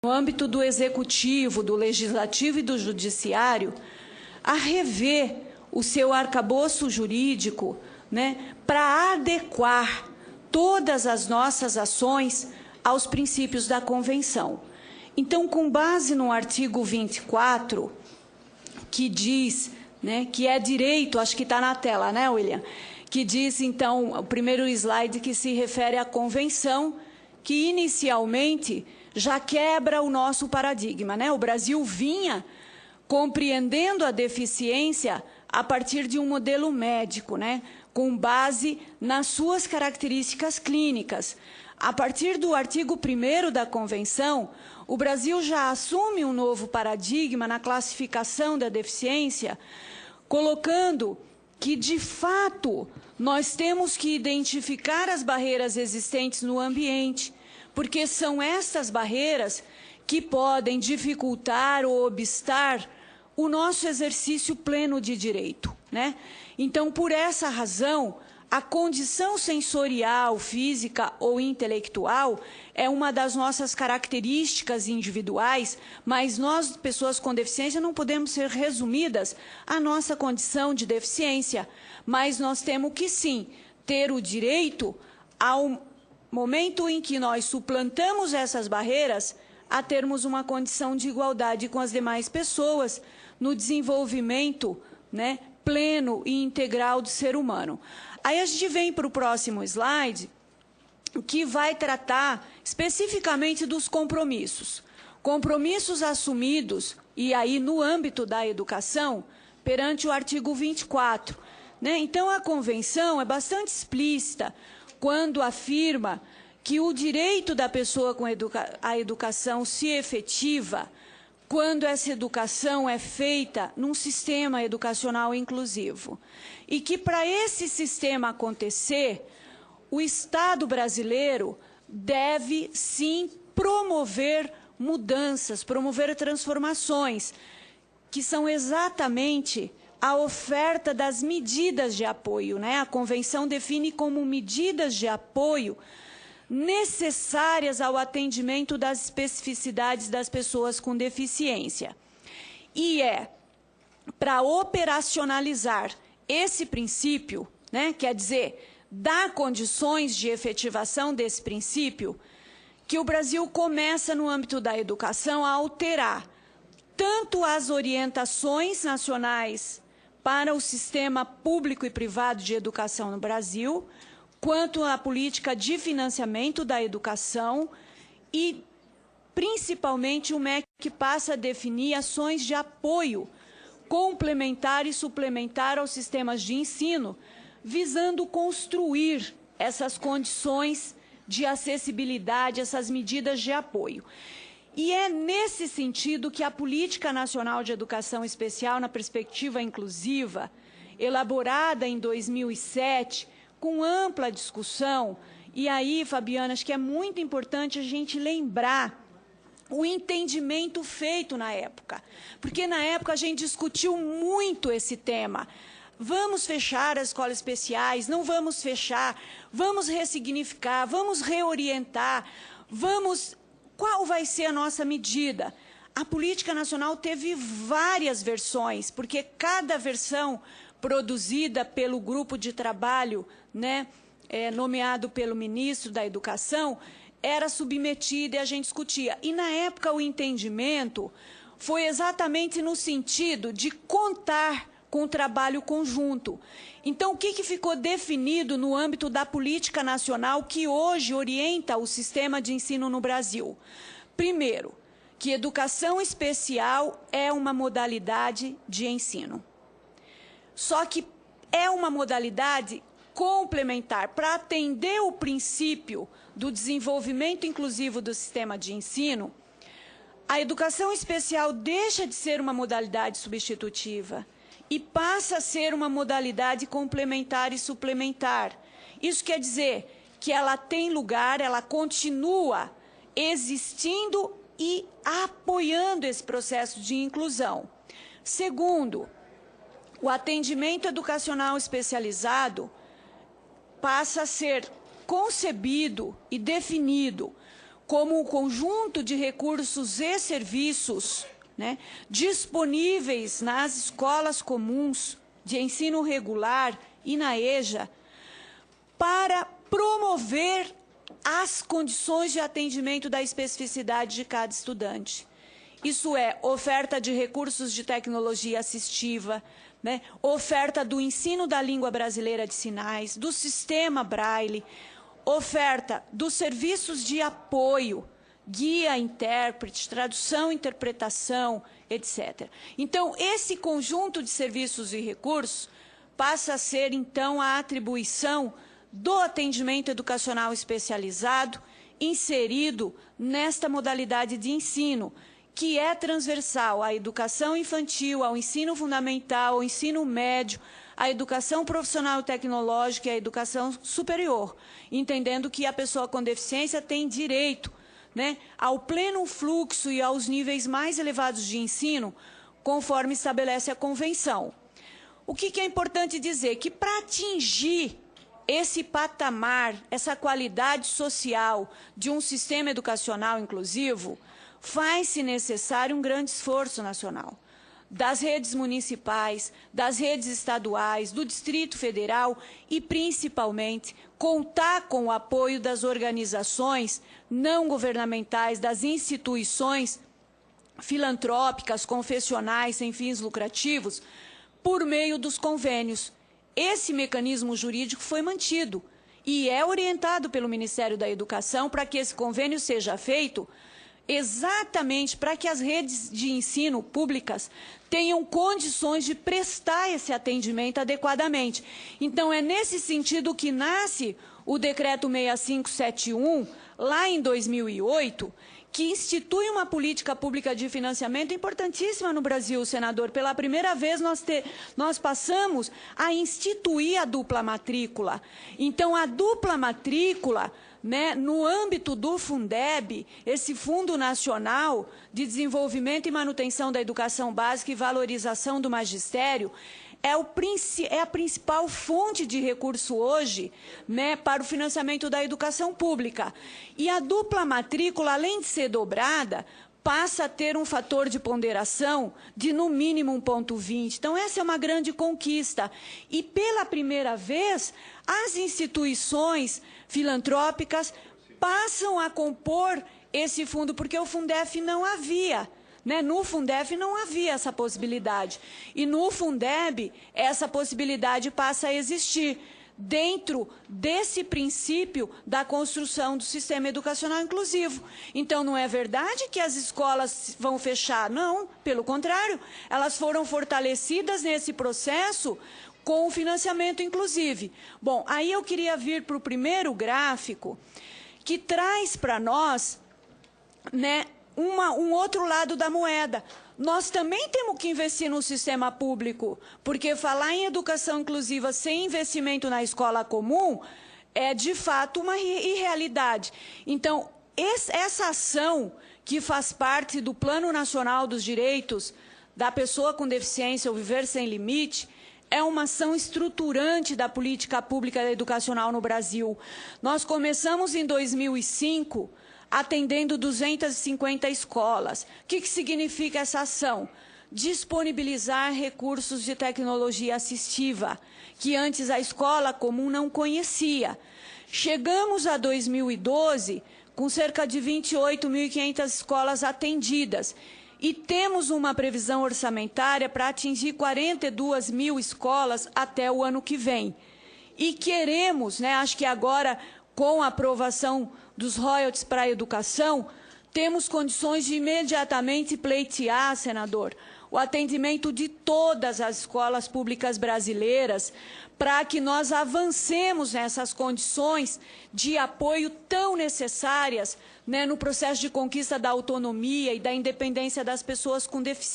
no âmbito do Executivo, do Legislativo e do Judiciário, a rever o seu arcabouço jurídico, né, para adequar todas as nossas ações aos princípios da Convenção. Então, com base no artigo 24, que diz, né, que é direito, acho que está na tela, né, William? Que diz, então, o primeiro slide que se refere à Convenção, que inicialmente já quebra o nosso paradigma, né? O Brasil vinha compreendendo a deficiência a partir de um modelo médico, né? Com base nas suas características clínicas. A partir do artigo 1º da Convenção, o Brasil já assume um novo paradigma na classificação da deficiência, colocando que, de fato, nós temos que identificar as barreiras existentes no ambiente, porque são essas barreiras que podem dificultar ou obstar o nosso exercício pleno de direito, né? Então, por essa razão, a condição sensorial, física ou intelectual é uma das nossas características individuais, mas nós, pessoas com deficiência, não podemos ser resumidas à nossa condição de deficiência, mas nós temos que, sim, ter o direito, ao momento em que nós suplantamos essas barreiras, a termos uma condição de igualdade com as demais pessoas no desenvolvimento, né, pleno e integral do ser humano. Aí a gente vem para o próximo slide, que vai tratar especificamente dos compromissos. Compromissos assumidos, e aí no âmbito da educação, perante o artigo 24. Né? Então, a Convenção é bastante explícita quando afirma que o direito da pessoa com a educação se efetiva quando essa educação é feita num sistema educacional inclusivo. E que, para esse sistema acontecer, o Estado brasileiro deve, sim, promover mudanças, promover transformações, que são exatamente a oferta das medidas de apoio, né? A Convenção define como medidas de apoio necessárias ao atendimento das especificidades das pessoas com deficiência. E para operacionalizar esse princípio, né, quer dizer, dar condições de efetivação desse princípio, que o Brasil começa, no âmbito da educação, a alterar tanto as orientações nacionais para o sistema público e privado de educação no Brasil, quanto à política de financiamento da educação e, principalmente, o MEC passa a definir ações de apoio complementar e suplementar aos sistemas de ensino, visando construir essas condições de acessibilidade, essas medidas de apoio. E é nesse sentido que a Política Nacional de Educação Especial na Perspectiva Inclusiva, elaborada em 2007, com ampla discussão, e aí, Fabiana, acho que é muito importante a gente lembrar o entendimento feito na época, porque na época a gente discutiu muito esse tema. Vamos fechar as escolas especiais, não vamos fechar, vamos ressignificar, vamos reorientar, qual vai ser a nossa medida? A Política Nacional teve várias versões, porque cada versão produzida pelo grupo de trabalho, né, nomeado pelo ministro da Educação, era submetida e a gente discutia. E, na época, o entendimento foi exatamente no sentido de contar com o trabalho conjunto. Então, o que ficou definido no âmbito da política nacional que hoje orienta o sistema de ensino no Brasil? Primeiro, que educação especial é uma modalidade de ensino. Só que é uma modalidade complementar para atender o princípio do desenvolvimento inclusivo do sistema de ensino. A educação especial deixa de ser uma modalidade substitutiva e passa a ser uma modalidade complementar e suplementar. Isso quer dizer que ela tem lugar, ela continua existindo e apoiando esse processo de inclusão. Segundo, o atendimento educacional especializado passa a ser concebido e definido como um conjunto de recursos e serviços, né, disponíveis nas escolas comuns de ensino regular e na EJA, para promover as condições de atendimento da especificidade de cada estudante. Isso é, oferta de recursos de tecnologia assistiva, né, oferta do ensino da língua brasileira de sinais, do sistema Braille, oferta dos serviços de apoio, guia, intérprete, tradução, interpretação, etc. Então, esse conjunto de serviços e recursos passa a ser, então, a atribuição do atendimento educacional especializado inserido nesta modalidade de ensino, que é transversal à educação infantil, ao ensino fundamental, ao ensino médio, à educação profissional e tecnológica e à educação superior, entendendo que a pessoa com deficiência tem direito, né, ao pleno fluxo e aos níveis mais elevados de ensino, conforme estabelece a Convenção. O que é importante dizer? Que para atingir esse patamar, essa qualidade social de um sistema educacional inclusivo, faz-se necessário um grande esforço nacional, das redes municipais, das redes estaduais, do Distrito Federal e, principalmente, contar com o apoio das organizações não governamentais, das instituições filantrópicas, confessionais, sem fins lucrativos, por meio dos convênios. Esse mecanismo jurídico foi mantido e é orientado pelo Ministério da Educação para que esse convênio seja feito exatamente para que as redes de ensino públicas tenham condições de prestar esse atendimento adequadamente. Então, é nesse sentido que nasce o Decreto 6571, lá em 2008, que institui uma política pública de financiamento importantíssima no Brasil, senador. Pela primeira vez, nós passamos a instituir a dupla matrícula. Então, a dupla matrícula, né, no âmbito do Fundeb, esse Fundo Nacional de Desenvolvimento e Manutenção da Educação Básica e Valorização do Magistério, é a principal fonte de recurso hoje, né, para o financiamento da educação pública. E a dupla matrícula, além de ser dobrada, passa a ter um fator de ponderação de, no mínimo, 1,20. Então, essa é uma grande conquista. E, pela primeira vez, as instituições filantrópicas passam a compor esse fundo, porque o Fundef não havia. Né? No Fundef não havia essa possibilidade. E no Fundeb, essa possibilidade passa a existir, dentro desse princípio da construção do sistema educacional inclusivo. Então, não é verdade que as escolas vão fechar, não, pelo contrário, elas foram fortalecidas nesse processo com o financiamento inclusive. Bom, aí eu queria vir para o primeiro gráfico, que traz para nós, né, um outro lado da moeda. Nós também temos que investir no sistema público, porque falar em educação inclusiva sem investimento na escola comum é, de fato, uma irrealidade. Então, essa ação que faz parte do Plano Nacional dos Direitos da Pessoa com Deficiência, o Viver Sem Limite, é uma ação estruturante da política pública educacional no Brasil. Nós começamos em 2005, atendendo 250 escolas. O que significa essa ação? Disponibilizar recursos de tecnologia assistiva, que antes a escola comum não conhecia. Chegamos a 2012 com cerca de 28.500 escolas atendidas e temos uma previsão orçamentária para atingir 42 mil escolas até o ano que vem. E queremos, né, acho que agora, com a aprovação dos royalties para a educação, temos condições de imediatamente pleitear, senador, o atendimento de todas as escolas públicas brasileiras, para que nós avancemos nessas condições de apoio tão necessárias, né, no processo de conquista da autonomia e da independência das pessoas com deficiência.